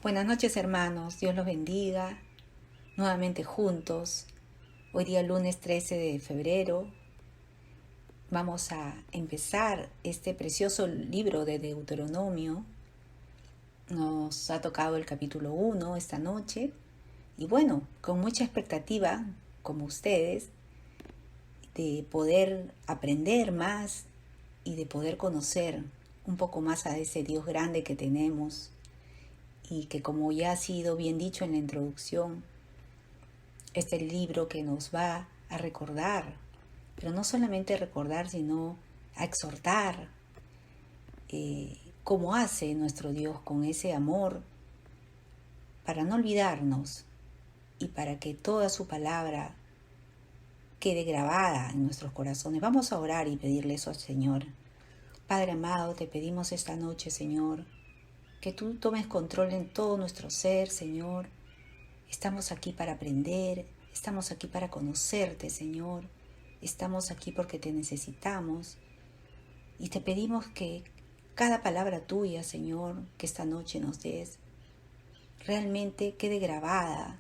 Buenas noches, hermanos, Dios los bendiga, nuevamente juntos. Hoy día lunes 13 de febrero vamos a empezar este precioso libro de Deuteronomio. Nos ha tocado el capítulo 1 esta noche y bueno, con mucha expectativa, como ustedes, de poder aprender más y de poder conocer un poco más a ese Dios grande que tenemos y que, como ya ha sido bien dicho en la introducción, este libro que nos va a recordar, pero no solamente recordar, sino a exhortar cómo hace nuestro Dios con ese amor para no olvidarnos y para que toda su palabra quede grabada en nuestros corazones. Vamos a orar y pedirle eso al Señor. Padre amado, te pedimos esta noche, Señor, que tú tomes control en todo nuestro ser, Señor. Estamos aquí para aprender, estamos aquí para conocerte, Señor. Estamos aquí porque te necesitamos y te pedimos que cada palabra tuya, Señor, que esta noche nos des, realmente quede grabada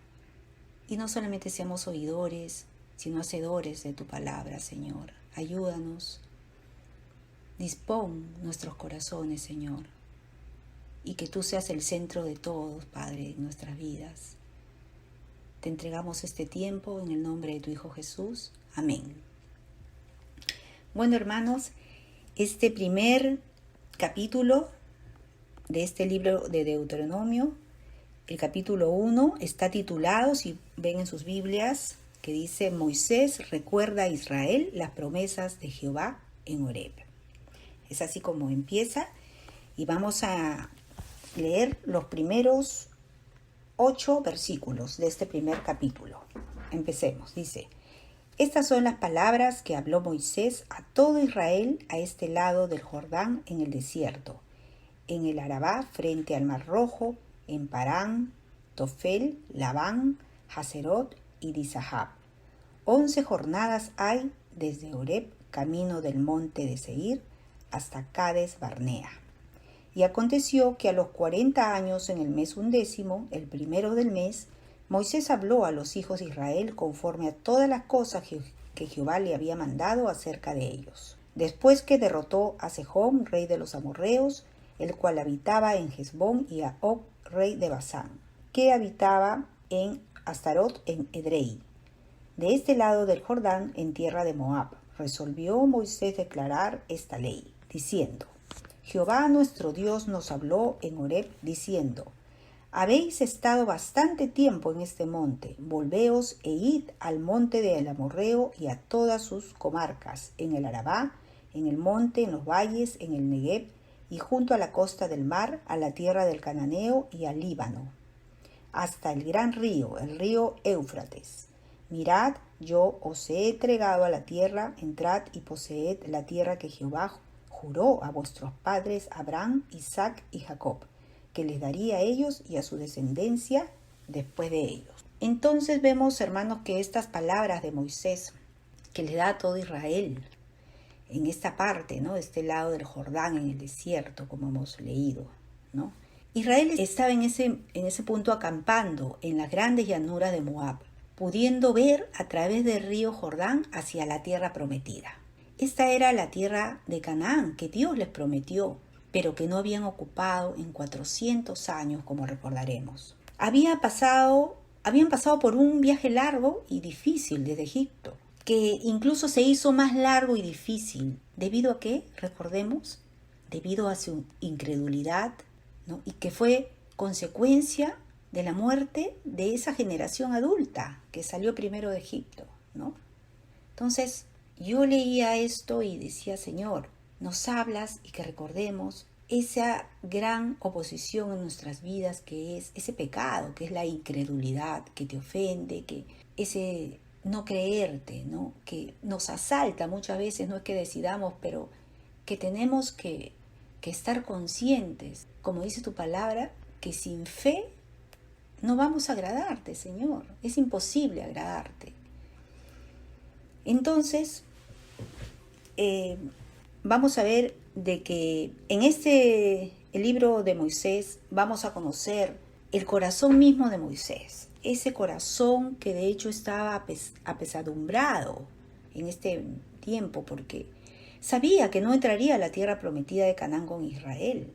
y no solamente seamos oidores, sino hacedores de tu palabra, Señor. Ayúdanos, dispón nuestros corazones, Señor, y que tú seas el centro de todos, Padre, en nuestras vidas. Te entregamos este tiempo en el nombre de tu Hijo Jesús. Amén. Bueno, hermanos, este primer capítulo de este libro de Deuteronomio, el capítulo 1, está titulado, si ven en sus Biblias, que dice: Moisés recuerda a Israel las promesas de Jehová en Horeb. Es así como empieza y vamos a leer los primeros 8 versículos de este primer capítulo. Empecemos, dice: Estas son las palabras que habló Moisés a todo Israel a este lado del Jordán en el desierto, en el Arabá frente al Mar Rojo, en Parán, Tofel, Labán, Haserot y Dizahab. 11 jornadas hay desde Horeb, camino del monte de Seir, hasta Cades Barnea. Y aconteció que a los 40 años, en el mes 11, el primero del mes, Moisés habló a los hijos de Israel conforme a todas las cosas que Jehová le había mandado acerca de ellos. Después que derrotó a Sejón, rey de los amorreos, el cual habitaba en Hesbón, y a Og, rey de Basán, que habitaba en Astarot en Edrei, de este lado del Jordán, en tierra de Moab, resolvió Moisés declarar esta ley, diciendo: Jehová nuestro Dios nos habló en Horeb, diciendo: Habéis estado bastante tiempo en este monte, volveos e id al monte del amorreo y a todas sus comarcas, en el Arabá, en el monte, en los valles, en el Negueb, y junto a la costa del mar, a la tierra del Cananeo y al Líbano, hasta el gran río, el río Éufrates. Mirad, yo os he entregado a la tierra, entrad y poseed la tierra que Jehová juró a vuestros padres Abraham, Isaac y Jacob, que les daría a ellos y a su descendencia después de ellos. Entonces vemos, hermanos, que estas palabras de Moisés, que le da a todo Israel, en esta parte, ¿no?, de este lado del Jordán, en el desierto, como hemos leído, ¿no? Israel estaba en ese punto acampando en las grandes llanuras de Moab, pudiendo ver a través del río Jordán hacia la tierra prometida. Esta era la tierra de Canaán que Dios les prometió, pero que no habían ocupado en 400 años, como recordaremos. Habían pasado por un viaje largo y difícil desde Egipto, que incluso se hizo más largo y difícil. ¿Debido a qué? Recordemos, debido a su incredulidad, ¿no? Y que fue consecuencia de la muerte de esa generación adulta que salió primero de Egipto, ¿no? Entonces, yo leía esto y decía: Señor, nos hablas y que recordemos esa gran oposición en nuestras vidas, que es ese pecado, que es la incredulidad, que te ofende, que ese no creerte, ¿no?, que nos asalta muchas veces. No es que decidamos, pero que tenemos que estar conscientes, como dice tu palabra, que sin fe no vamos a agradarte, Señor. Es imposible agradarte. Entonces, vamos a ver de que en el libro de Moisés vamos a conocer el corazón mismo de Moisés, ese corazón que de hecho estaba apesadumbrado en este tiempo porque sabía que no entraría a la tierra prometida de Canaán con Israel,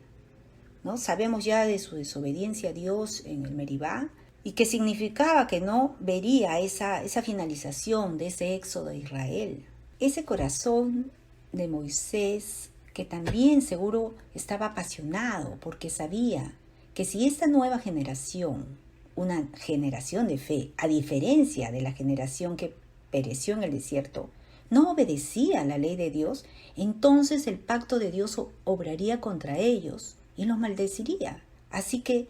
¿no? Sabemos ya de su desobediencia a Dios en el Meribá y que significaba que no vería esa finalización de ese éxodo de Israel. Ese corazón de Moisés que también seguro estaba apasionado porque sabía que si esta nueva generación, una generación de fe, a diferencia de la generación que pereció en el desierto, no obedecía a la ley de Dios, entonces el pacto de Dios obraría contra ellos y los maldeciría. Así que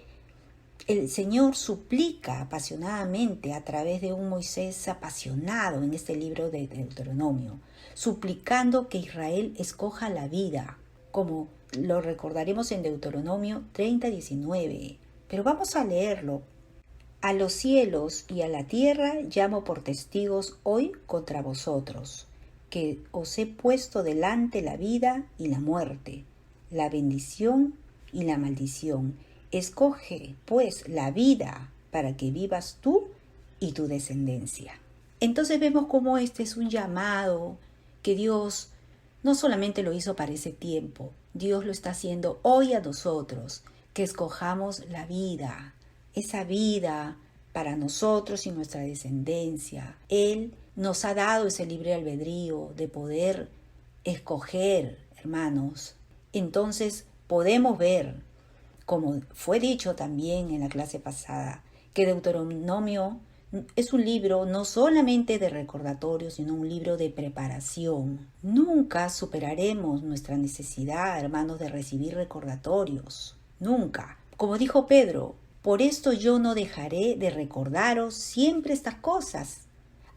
el Señor suplica apasionadamente a través de un Moisés apasionado en este libro de Deuteronomio, suplicando que Israel escoja la vida, como lo recordaremos en Deuteronomio 30:19. Pero vamos a leerlo. A los cielos y a la tierra llamo por testigos hoy contra vosotros, que os he puesto delante la vida y la muerte, la bendición y la maldición. Escoge, pues, la vida para que vivas tú y tu descendencia. Entonces vemos cómo este es un llamado que Dios no solamente lo hizo para ese tiempo, Dios lo está haciendo hoy a nosotros, que escojamos la vida, esa vida para nosotros y nuestra descendencia. Él nos ha dado ese libre albedrío de poder escoger, hermanos. Entonces podemos ver, como fue dicho también en la clase pasada, que Deuteronomio es un libro no solamente de recordatorio, sino un libro de preparación. Nunca superaremos nuestra necesidad, hermanos, de recibir recordatorios. Nunca. Como dijo Pedro, por esto yo no dejaré de recordaros siempre estas cosas,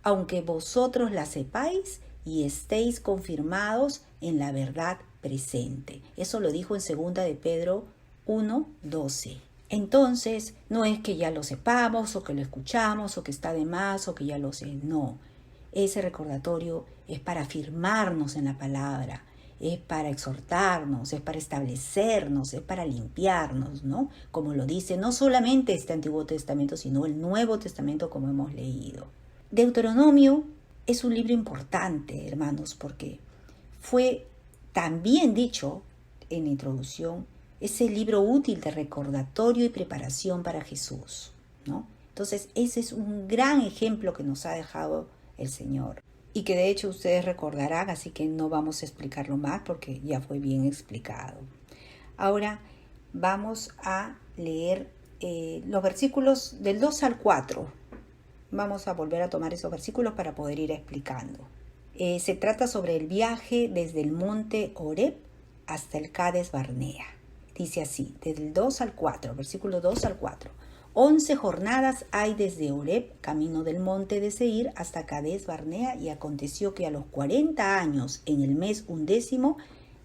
aunque vosotros las sepáis y estéis confirmados en la verdad presente. Eso lo dijo en 2 de Pedro 1:12. Entonces, no es que ya lo sepamos o que lo escuchamos o que está de más o que ya lo sé, no. Ese recordatorio es para afirmarnos en la palabra, es para exhortarnos, es para establecernos, es para limpiarnos, ¿no? Como lo dice no solamente este Antiguo Testamento, sino el Nuevo Testamento como hemos leído. Deuteronomio es un libro importante, hermanos, porque fue también dicho en la introducción, ese libro útil de recordatorio y preparación para Jesús, ¿no? Entonces, ese es un gran ejemplo que nos ha dejado el Señor y que de hecho ustedes recordarán, así que no vamos a explicarlo más porque ya fue bien explicado. Ahora vamos a leer los versículos del 2 al 4. Vamos a volver a tomar esos versículos para poder ir explicando. Se trata sobre el viaje desde el monte Horeb hasta el Cades Barnea. Dice así, desde el 2 al 4, versículo 2 al 4. 11 jornadas hay desde Horeb, camino del monte de Seir, hasta Cades Barnea, y aconteció que a los 40 años, en el mes 11,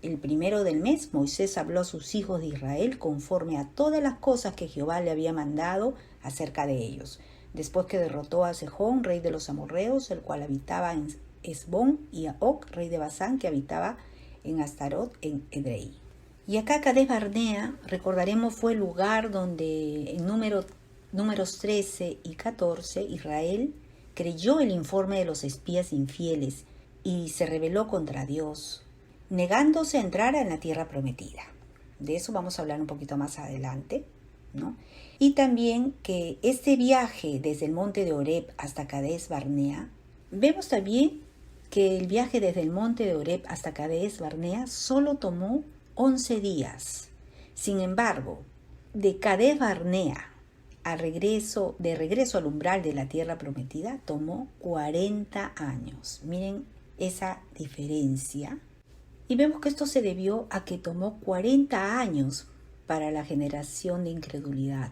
el primero del mes, Moisés habló a sus hijos de Israel conforme a todas las cosas que Jehová le había mandado acerca de ellos. Después que derrotó a Sejón, rey de los amorreos, el cual habitaba en Esbón, y a Og, rey de Basán, que habitaba en Astarot, en Edrei. Y acá Cades Barnea, recordaremos, fue el lugar donde en números 13 y 14 Israel creyó el informe de los espías infieles y se rebeló contra Dios, negándose a entrar en la tierra prometida. De eso vamos a hablar un poquito más adelante, ¿no? Y también que este viaje desde el monte de Horeb hasta Cades Barnea, vemos también que el viaje desde el monte de Horeb hasta Cades Barnea solo tomó 11 días. Sin embargo, de Cades Barnea de regreso al umbral de la tierra prometida, tomó 40 años. Miren esa diferencia. Y vemos que esto se debió a que tomó 40 años para la generación de incredulidad.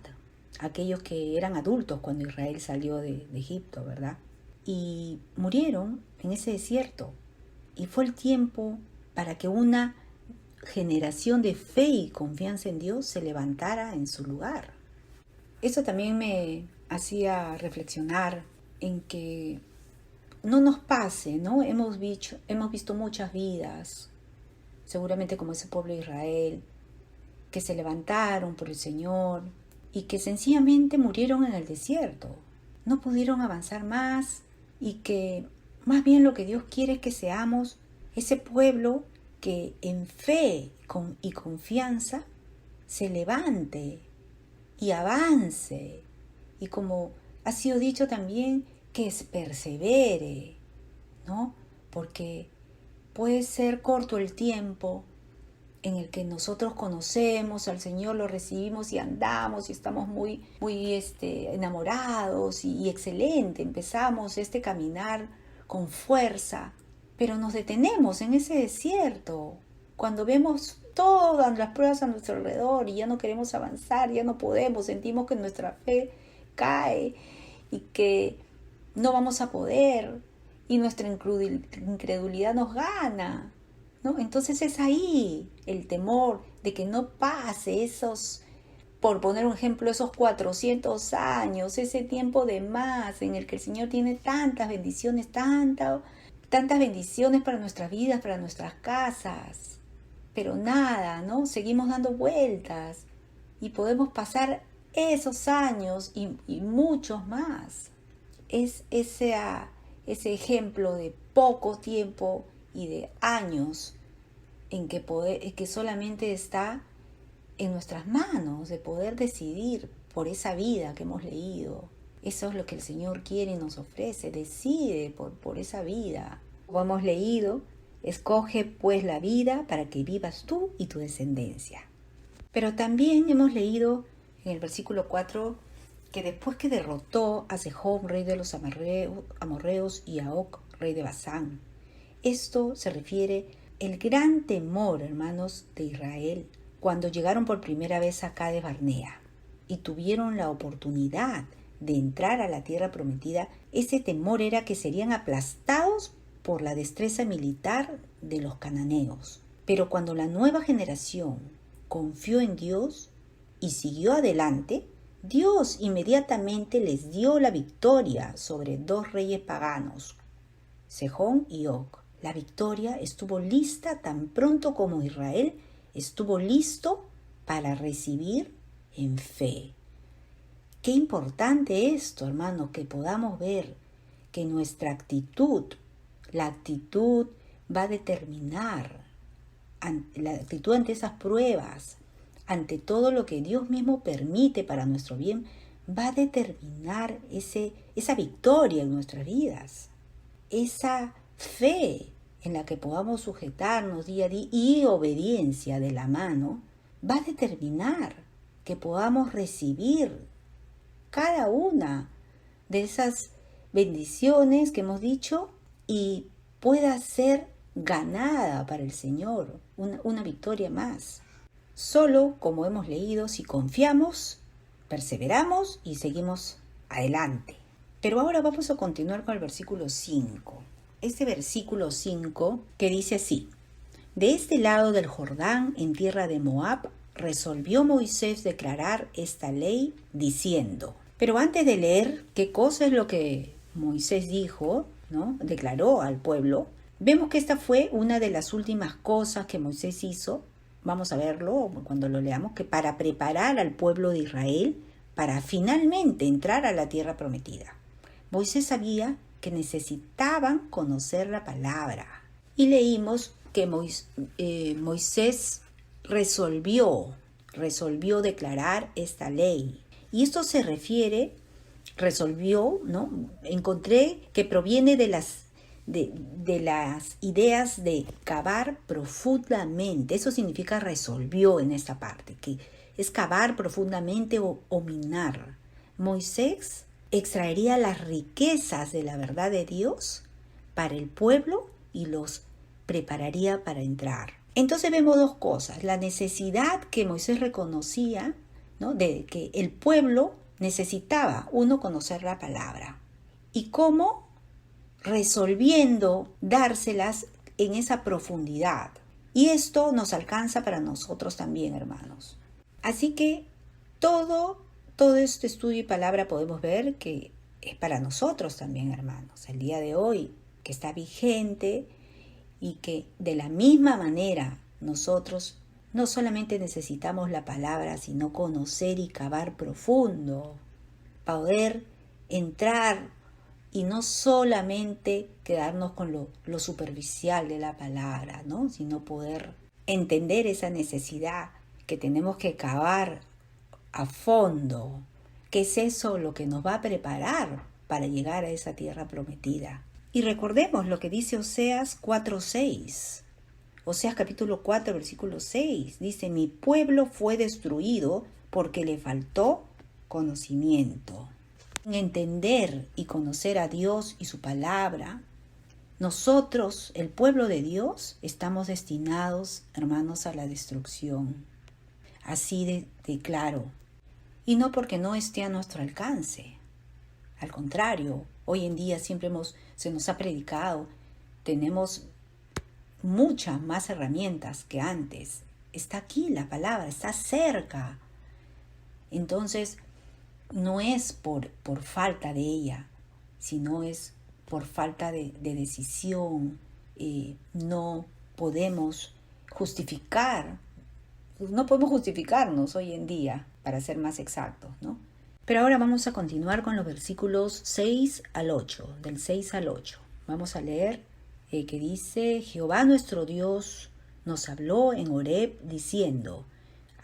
Aquellos que eran adultos cuando Israel salió de Egipto, ¿verdad? Y murieron en ese desierto. Y fue el tiempo para que una generación de fe y confianza en Dios se levantara en su lugar. Eso también me hacía reflexionar en que no nos pase, ¿no? Hemos visto muchas vidas, seguramente como ese pueblo de Israel, que se levantaron por el Señor, y que sencillamente murieron en el desierto. No pudieron avanzar más y que más bien lo que Dios quiere es que seamos ese pueblo que en fe y confianza se levante y avance. Y como ha sido dicho también, que persevere, ¿no? Porque puede ser corto el tiempo en el que nosotros conocemos al Señor, lo recibimos y andamos y estamos muy enamorados y excelente. Empezamos este caminar con fuerza, pero nos detenemos en ese desierto cuando vemos todas las pruebas a nuestro alrededor y ya no queremos avanzar, ya no podemos, sentimos que nuestra fe cae y que no vamos a poder y nuestra incredulidad nos gana, ¿no? Entonces es ahí el temor de que no pase esos, por poner un ejemplo, esos 400 años, ese tiempo de más en el que el Señor tiene tantas bendiciones, tantas bendiciones para nuestras vidas, para nuestras casas. Pero nada, ¿no? Seguimos dando vueltas y podemos pasar esos años y muchos más. Es ese ejemplo de poco tiempo y de años en que solamente está en nuestras manos de poder decidir por esa vida que hemos leído. Eso es lo que el Señor quiere y nos ofrece. Decide por esa vida. Como hemos leído, escoge pues la vida para que vivas tú y tu descendencia. Pero también hemos leído en el versículo 4 que después que derrotó a Sejón, rey de los amorreos, y a Og, rey de Basán. Esto se refiere el gran temor, hermanos, de Israel, cuando llegaron por primera vez a Cades Barnea y tuvieron la oportunidad de entrar a la tierra prometida. Ese temor era que serían aplastados por la destreza militar de los cananeos. Pero cuando la nueva generación confió en Dios y siguió adelante, Dios inmediatamente les dio la victoria sobre dos reyes paganos, Sejón y Og. La victoria estuvo lista tan pronto como Israel estuvo listo para recibir en fe. Qué importante esto, hermano, que podamos ver que nuestra actitud, la actitud va a determinar, la actitud ante esas pruebas, ante todo lo que Dios mismo permite para nuestro bien, va a determinar esa victoria en nuestras vidas. Esa fe en la que podamos sujetarnos día a día y obediencia de la mano, va a determinar que podamos recibir cada una de esas bendiciones que hemos dicho y pueda ser ganada para el Señor, una victoria más. Solo, como hemos leído, si confiamos, perseveramos y seguimos adelante. Pero ahora vamos a continuar con el versículo 5. Este versículo 5 que dice así: de este lado del Jordán, en tierra de Moab, resolvió Moisés declarar esta ley diciendo. Pero antes de leer qué cosa es lo que Moisés dijo, ¿no? Declaró al pueblo, vemos que esta fue una de las últimas cosas que Moisés hizo. Vamos a verlo cuando lo leamos, que para preparar al pueblo de Israel para finalmente entrar a la tierra prometida. Moisés sabía que necesitaban conocer la palabra. Y leímos que Moisés resolvió declarar esta ley. Y esto se refiere, resolvió, ¿no? Encontré que proviene de las ideas de cavar profundamente. Eso significa resolvió en esta parte, que es cavar profundamente o minar. Moisés extraería las riquezas de la verdad de Dios para el pueblo y los prepararía para entrar. Entonces vemos dos cosas: la necesidad que Moisés reconocía, ¿no? De que el pueblo necesitaba, uno, conocer la palabra, y cómo resolviendo dárselas en esa profundidad. Y esto nos alcanza para nosotros también, hermanos. Así que todo este estudio y palabra podemos ver que es para nosotros también, hermanos. El día de hoy, que está vigente y que de la misma manera nosotros No solamente necesitamos la palabra, sino conocer y cavar profundo, poder entrar y no solamente quedarnos con lo superficial de la palabra, ¿no? Sino poder entender esa necesidad que tenemos que cavar a fondo. ¿Qué es eso lo que nos va a preparar para llegar a esa tierra prometida? Y recordemos lo que dice Oseas 4:6. Oseas capítulo 4, versículo 6. Dice, mi pueblo fue destruido porque le faltó conocimiento. En entender y conocer a Dios y su palabra, nosotros, el pueblo de Dios, estamos destinados, hermanos, a la destrucción. Así de claro. Y no porque no esté a nuestro alcance. Al contrario, hoy en día se nos ha predicado, tenemos muchas más herramientas que antes. Está aquí la palabra, está cerca. Entonces, no es por falta de ella, sino es por falta de decisión. No podemos justificarnos hoy en día, para ser más exactos, ¿no? Pero ahora vamos a continuar con los versículos 6 al 8, del 6 al 8. Vamos a leer que dice, Jehová nuestro Dios nos habló en Horeb diciendo,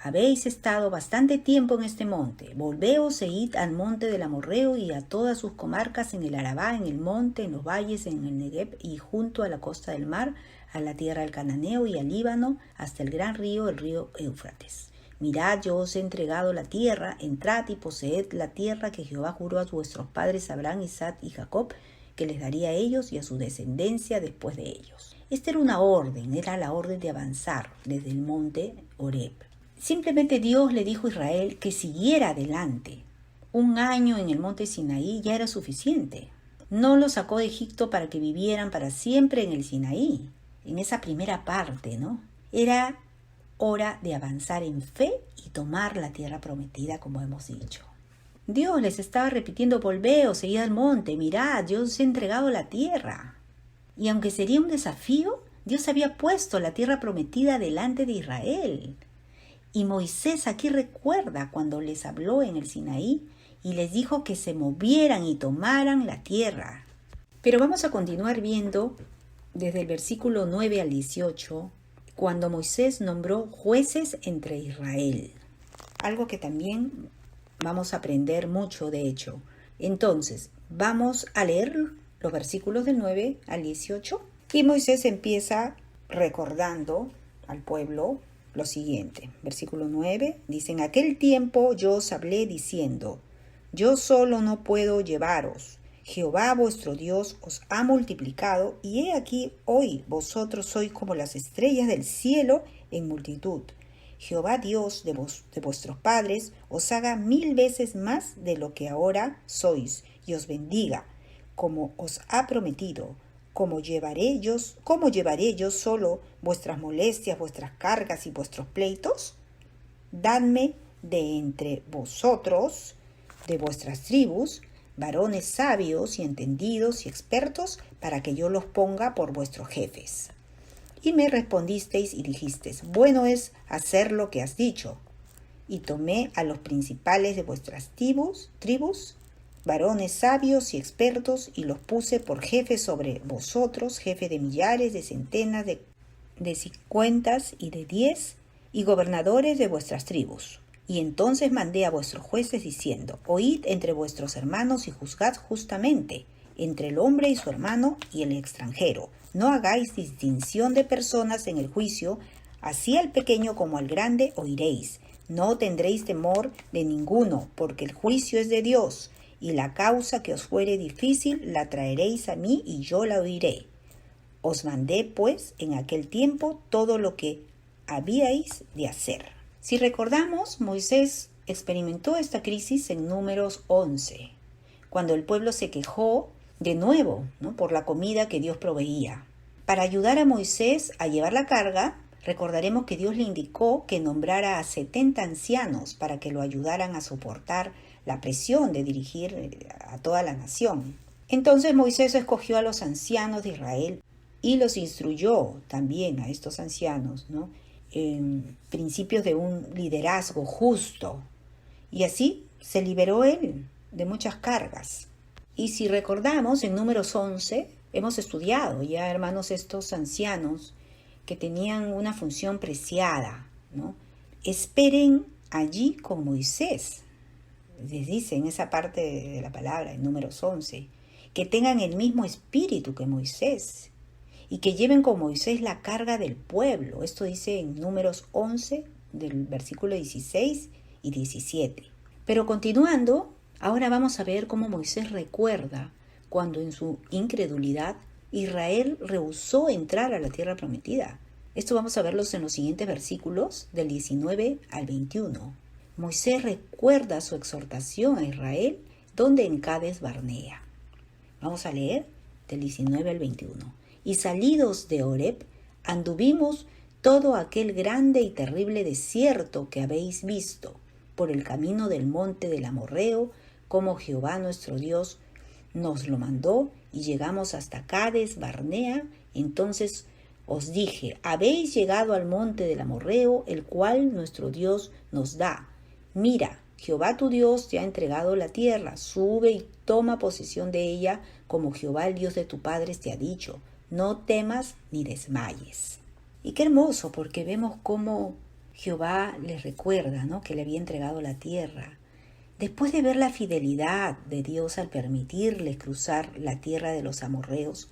habéis estado bastante tiempo en este monte, volveos e id al monte del Amorreo y a todas sus comarcas en el Arabá, en el monte, en los valles, en el Negueb y junto a la costa del mar, a la tierra del Cananeo y al Líbano, hasta el gran río, el río Éufrates. Mirad, yo os he entregado la tierra, entrad y poseed la tierra que Jehová juró a vuestros padres Abraham, Isaac y Jacob, que les daría a ellos y a su descendencia después de ellos. Esta era una orden, era la orden de avanzar desde el monte Horeb. Simplemente Dios le dijo a Israel que siguiera adelante. 1 año en el monte Sinaí ya era suficiente. No los sacó de Egipto para que vivieran para siempre en el Sinaí, en esa primera parte, ¿no? Era hora de avanzar en fe y tomar la tierra prometida, como hemos dicho. Dios les estaba repitiendo, volveos, seguid al monte, mirad, yo os he entregado la tierra. Y aunque sería un desafío, Dios había puesto la tierra prometida delante de Israel. Y Moisés aquí recuerda cuando les habló en el Sinaí y les dijo que se movieran y tomaran la tierra. Pero vamos a continuar viendo desde el versículo 9 al 18, cuando Moisés nombró jueces entre Israel. Algo que también vamos a aprender mucho, de hecho. Entonces, vamos a leer los versículos del 9 al 18. Y Moisés empieza recordando al pueblo lo siguiente. Versículo 9 dice, en aquel tiempo yo os hablé diciendo, yo solo no puedo llevaros. Jehová vuestro Dios os ha multiplicado, y he aquí hoy vosotros sois como las estrellas del cielo en multitud. Jehová Dios de vuestros padres os haga 1000 veces más de lo que ahora sois, y os bendiga, como os ha prometido. ¿Cómo llevaré yo solo vuestras molestias, vuestras cargas y vuestros pleitos? Dadme de entre vosotros, de vuestras tribus, varones sabios y entendidos y expertos, para que yo los ponga por vuestros jefes. Y me respondisteis y dijisteis, bueno es hacer lo que has dicho. Y tomé a los principales de vuestras tribus, varones sabios y expertos, y los puse por jefes sobre vosotros, jefe de millares, de centenas, de 50 y de 10, y gobernadores de vuestras tribus. Y entonces mandé a vuestros jueces diciendo, oíd entre vuestros hermanos y juzgad justamente, entre el hombre y su hermano y el extranjero. No hagáis distinción de personas en el juicio, así al pequeño como al grande oiréis. No tendréis temor de ninguno, porque el juicio es de Dios, y la causa que os fuere difícil la traeréis a mí y yo la oiré. Os mandé, pues, en aquel tiempo todo lo que habíais de hacer. Si recordamos, Moisés experimentó esta crisis en Números 11, cuando el pueblo se quejó de nuevo, ¿no?, por la comida que Dios proveía. Para ayudar a Moisés a llevar la carga, recordaremos que Dios le indicó que nombrara a 70 ancianos para que lo ayudaran a soportar la presión de dirigir a toda la nación. Entonces Moisés escogió a los ancianos de Israel y los instruyó también a estos ancianos, ¿no? principios de un liderazgo justo. Y así se liberó él de muchas cargas. Y si recordamos, en Números 11, hemos estudiado ya, hermanos, estos ancianos que tenían una función preciada, ¿no? Esperen allí con Moisés. Les dice en esa parte de la palabra, en Números 11, que tengan el mismo espíritu que Moisés y que lleven con Moisés la carga del pueblo. Esto dice en Números 11, del versículo 16 y 17. Pero continuando, ahora vamos a ver cómo Moisés recuerda cuando en su incredulidad Israel rehusó entrar a la tierra prometida. Esto vamos a verlos en los siguientes versículos del 19 al 21. Moisés recuerda su exhortación a Israel, donde en Cades Barnea. Vamos a leer del 19 al 21. Y salidos de Horeb, anduvimos todo aquel grande y terrible desierto que habéis visto, por el camino del monte del Amorreo, como Jehová nuestro Dios nos lo mandó, y llegamos hasta Cades Barnea. Entonces os dije, habéis llegado al monte del Amorreo, el cual nuestro Dios nos da. Mira, Jehová tu Dios te ha entregado la tierra, sube y toma posesión de ella, como Jehová el Dios de tu padres te ha dicho. No temas ni desmayes. Y qué hermoso, porque vemos cómo Jehová les recuerda, ¿no?, que le había entregado la tierra. Después de ver la fidelidad de Dios al permitirles cruzar la tierra de los amorreos,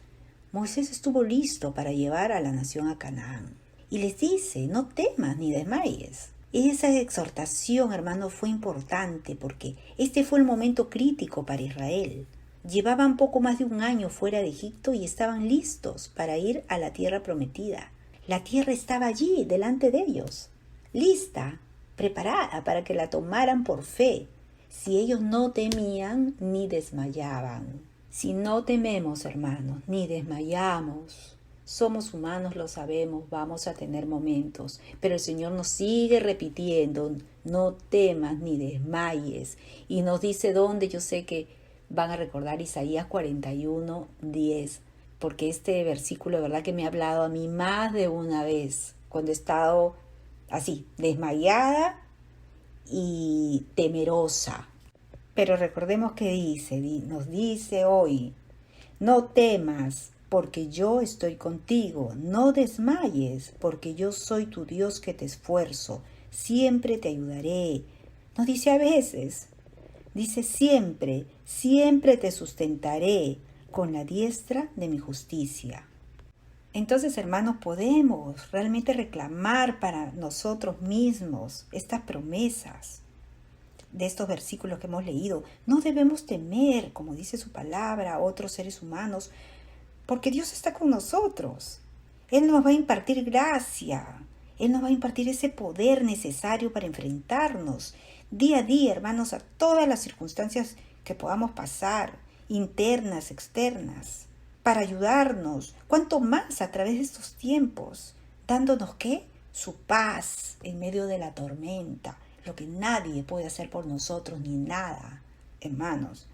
Moisés estuvo listo para llevar a la nación a Canaán. Y les dice, no temas ni desmayes. Esa exhortación, hermano, fue importante porque este fue el momento crítico para Israel. Llevaban poco más de un año fuera de Egipto y estaban listos para ir a la tierra prometida. La tierra estaba allí, delante de ellos, lista, preparada para que la tomaran por fe, si ellos no temían ni desmayaban. Si no tememos, hermanos, ni desmayamos, somos humanos, lo sabemos, vamos a tener momentos, pero el Señor nos sigue repitiendo, no temas ni desmayes, y nos dice dónde. Yo sé que van a recordar Isaías 41:10, porque este versículo, de verdad que me ha hablado a mí más de una vez, cuando he estado así, desmayada y temerosa. Pero recordemos que nos dice hoy, no temas, porque yo estoy contigo, no desmayes, porque yo soy tu Dios que te esfuerzo, siempre te ayudaré. No dice a veces, dice siempre, siempre te sustentaré con la diestra de mi justicia. Entonces, hermanos, podemos realmente reclamar para nosotros mismos estas promesas de estos versículos que hemos leído. No debemos temer, como dice su palabra, a otros seres humanos, porque Dios está con nosotros. Él nos va a impartir gracia. Él nos va a impartir ese poder necesario para enfrentarnos día a día, hermanos, a todas las circunstancias que podamos pasar, internas, externas, para ayudarnos. ¿Cuánto más a través de estos tiempos? Dándonos, ¿qué? Su paz en medio de la tormenta, lo que nadie puede hacer por nosotros ni nada, hermanos,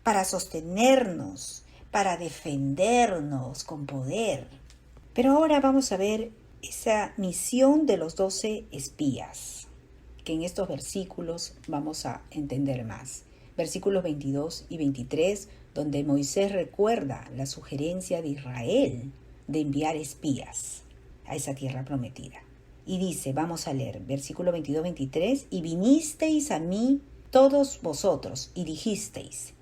para sostenernos, para defendernos con poder. Pero ahora vamos a ver esa misión de los 12 espías, que en estos versículos vamos a entender más. Versículos 22 y 23, donde Moisés recuerda la sugerencia de Israel de enviar espías a esa tierra prometida. Y dice, vamos a leer, versículo 22-23, y vinisteis a mí todos vosotros, y dijisteis,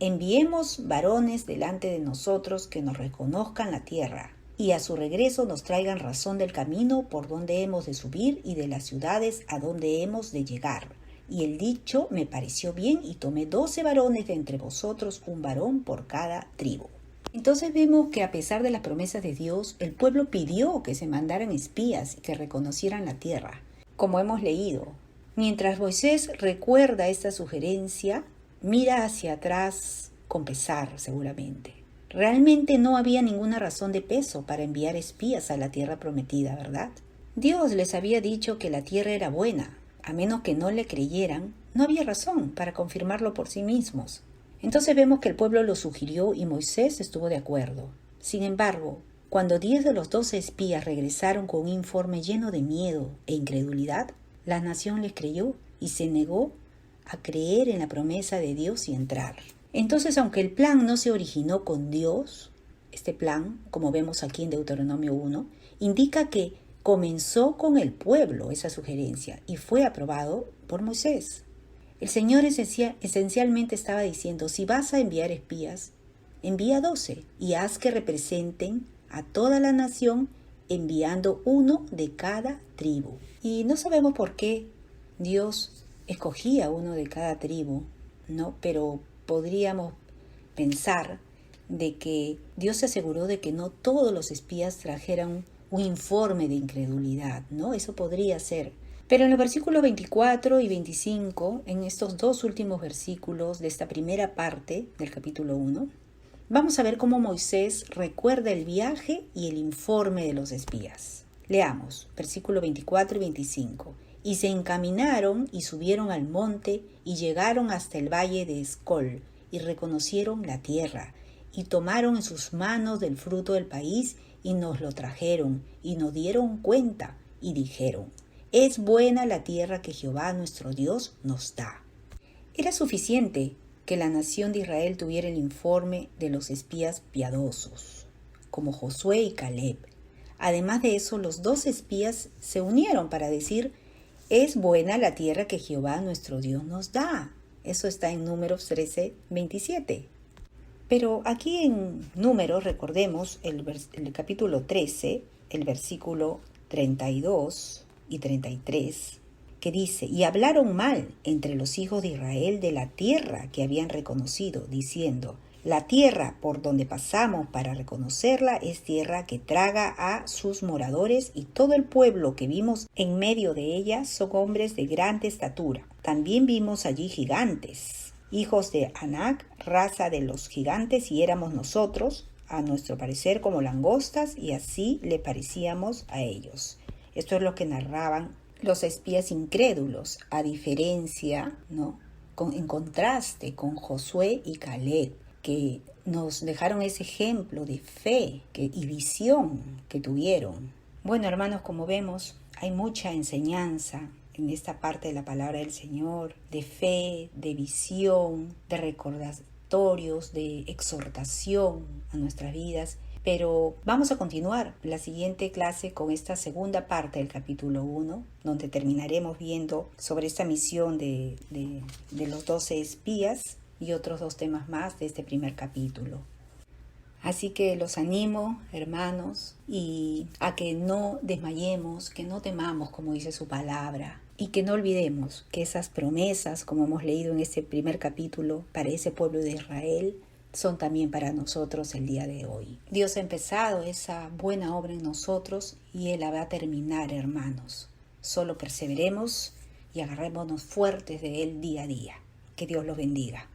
enviemos varones delante de nosotros que nos reconozcan la tierra, y a su regreso nos traigan razón del camino por donde hemos de subir y de las ciudades a donde hemos de llegar. Y el dicho me pareció bien, y tomé 12 varones de entre vosotros, un varón por cada tribu. Entonces vemos que a pesar de las promesas de Dios, el pueblo pidió que se mandaran espías y que reconocieran la tierra, como hemos leído. Mientras Moisés recuerda esta sugerencia, mira hacia atrás con pesar seguramente. Realmente no había ninguna razón de peso para enviar espías a la tierra prometida, ¿verdad? Dios les había dicho que la tierra era buena. A menos que no le creyeran, no había razón para confirmarlo por sí mismos. Entonces vemos que el pueblo lo sugirió y Moisés estuvo de acuerdo. Sin embargo, Cuando 10 de los 12 espías regresaron con un informe lleno de miedo e incredulidad, la nación les creyó y se negó a creer en la promesa de Dios y entrar. Entonces, aunque el plan no se originó con Dios, este plan, como vemos aquí en Deuteronomio 1, indica que comenzó con el pueblo esa sugerencia y fue aprobado por Moisés. El Señor esencialmente estaba diciendo, si vas a enviar espías, envía 12 y haz que representen a toda la nación enviando uno de cada tribu. Y no sabemos por qué Dios escogía uno de cada tribu, ¿no? Pero podríamos pensar de que Dios se aseguró de que no todos los espías trajeran un informe de incredulidad, ¿no? Eso podría ser. Pero en los versículos 24 y 25, en estos dos últimos versículos de esta primera parte del capítulo 1, vamos a ver cómo Moisés recuerda el viaje y el informe de los espías. Leamos, versículos 24 y 25. Y se encaminaron y subieron al monte y llegaron hasta el valle de Escol y reconocieron la tierra y tomaron en sus manos del fruto del país y nos lo trajeron y nos dieron cuenta y dijeron, es buena la tierra que Jehová nuestro Dios nos da. Era suficiente que la nación de Israel tuviera el informe de los espías piadosos, como Josué y Caleb. Además de eso, los dos espías se unieron para decir, es buena la tierra que Jehová nuestro Dios nos da. Eso está en Números 13, 27. Pero aquí en Números, recordemos el capítulo 13, el versículo 32 y 33, que dice, y hablaron mal entre los hijos de Israel de la tierra que habían reconocido, diciendo, la tierra por donde pasamos para reconocerla es tierra que traga a sus moradores y todo el pueblo que vimos en medio de ella son hombres de grande estatura. También vimos allí gigantes, hijos de Anac, raza de los gigantes, y éramos nosotros, a nuestro parecer, como langostas, y así le parecíamos a ellos. Esto es lo que narraban los espías incrédulos, a diferencia, ¿no? En contraste con Josué y Caleb, que nos dejaron ese ejemplo de fe y visión que tuvieron. Bueno, hermanos, como vemos, hay mucha enseñanza en esta parte de la palabra del Señor, de fe, de visión, de recordatorios, de exhortación a nuestras vidas. Pero vamos a continuar la siguiente clase con esta segunda parte del capítulo 1, donde terminaremos viendo sobre esta misión de los 12 espías y otros 2 temas más de este primer capítulo. Así que los animo, hermanos, y a que no desmayemos, que no temamos, como dice su palabra, y que no olvidemos que esas promesas, como hemos leído en este primer capítulo, para ese pueblo de Israel, son también para nosotros el día de hoy. Dios ha empezado esa buena obra en nosotros y Él la va a terminar, hermanos. Solo perseveremos y agarrémonos fuertes de Él día a día. Que Dios los bendiga.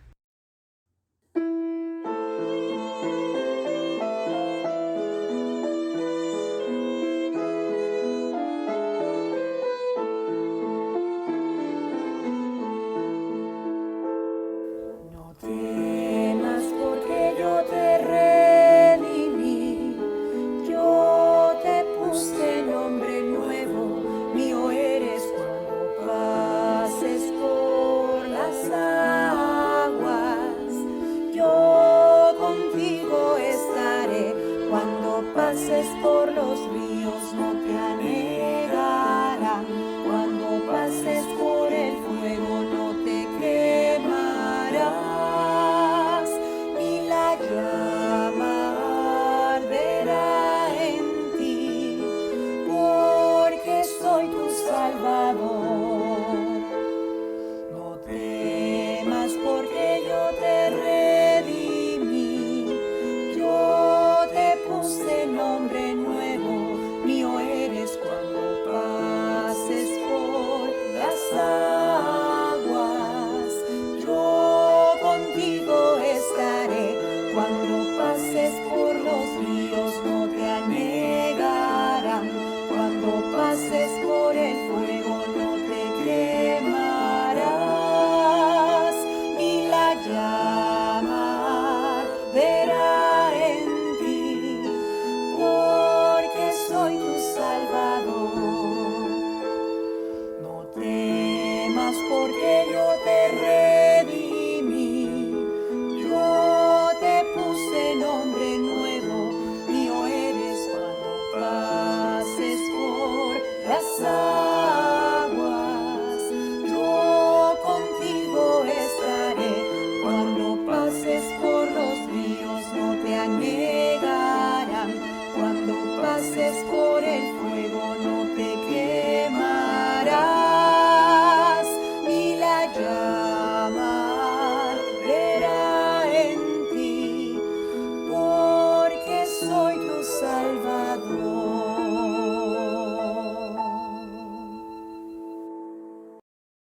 temas porque yo te redimí. Yo te puse nombre nuevo, mío eres cuando pases por la sala.